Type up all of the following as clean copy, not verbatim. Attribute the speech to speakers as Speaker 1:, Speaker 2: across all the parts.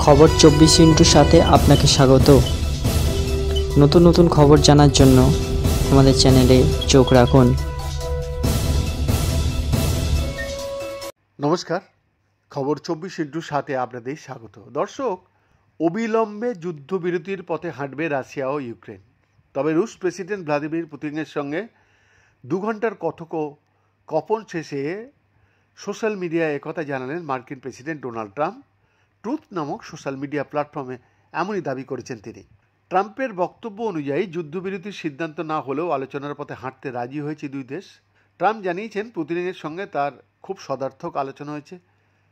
Speaker 1: খবর 24 সাথে আপনাকে স্বাগত। নতুন নতুন খবর জানার জন্য আমাদের চ্যানেলে চোখ রাখুন।
Speaker 2: নমস্কার, খবর 24/7 আপনাদের স্বাগত। দর্শক, অবিলম্বে যুদ্ধবিরতির পথে হাঁটবে রাশিয়া ও ইউক্রেন। তবে রুশ প্রেসিডেন্ট ভ্লাদিমির পুতিনের সঙ্গে 2 ঘন্টার কথোপকথন শেষে সোশ্যাল মিডিয়ায় একথা জানালেন মার্কিন প্রেসিডেন্ট ডোনাল্ড ট্রাম্প। ট্রুথ নামক সোশ্যাল মিডিয়া প্ল্যাটফর্মে এমনই দাবি করেছেন তিনি। ট্রাম্পের বক্তব্য অনুযায়ী যুদ্ধবিরতির সিদ্ধান্ত না হলেও আলোচনার পথে হাঁটতে রাজি হয়েছে দুই দেশ। ট্রাম্প জানিয়েছেন পুতিনের সঙ্গে তার খুব সদার্থক আলোচনা হয়েছে।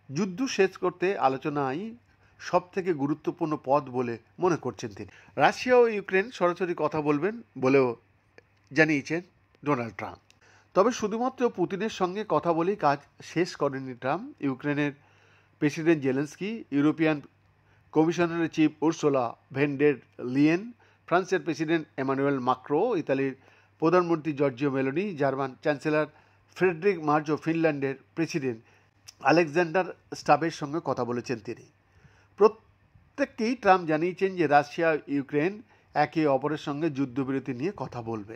Speaker 2: যুদ্ধ শেষ করতে আলোচনাই সব থেকে গুরুত্বপূর্ণ পথ বলে মনে করছেন তিনি। রাশিয়া ও ইউক্রেন সরাসরি কথা বলবেন বলেও জানিয়েছেন ডোনাল্ড ট্রাম্প। তবে শুধুমাত্র পুতিনের সঙ্গে কথা বলেই কাজ শেষ করেননি ট্রাম্প। ইউক্রেনের প্রেসিডেন্ট জেলেন্সকি, ইউরোপিয়ান কমিশনের chief Ursula von der Leyen, ফ্রান্সের প্রেসিডেন্ট এমানুয়েল মাক্রো, ইতালির প্রধানমন্ত্রী Giorgio Meloni, German chancellor Friedrich Merz ও ফিনল্যান্ডের প্রেসিডেন্ট আলেকজান্ডার স্টাবের সঙ্গে কথা বলেছেন তিনি। প্রত্যেককেই ট্রাম্প জানিয়েছেন যে রাশিয়া ইউক্রেন একে অপরের সঙ্গে যুদ্ধবিরতি নিয়ে কথা বলবে।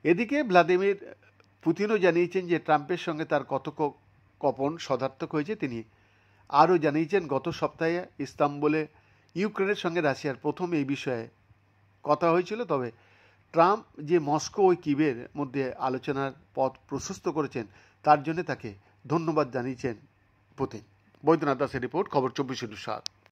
Speaker 2: এদিকে ভ্লাদিমির পুতিনও জানিয়েছেন যে ট্রাম্পের সঙ্গে তার কথোপকথন সদার্থক হয়েছে। তিনি আরও জানিয়েছেন, গত সপ্তাহে ইস্তাম্বুলে ইউক্রেনের সঙ্গে রাশিয়ার প্রথম এই বিষয়ে কথা হয়েছিল। তবে ট্রাম্প যে মস্কো ও কিয়েভের মধ্যে আলোচনার পথ প্রশস্ত করেছেন তার জন্য তাকে ধন্যবাদ জানিয়েছেন পুতিন। বৈদ্যনাথ দাসের রিপোর্ট, খবর 24/7।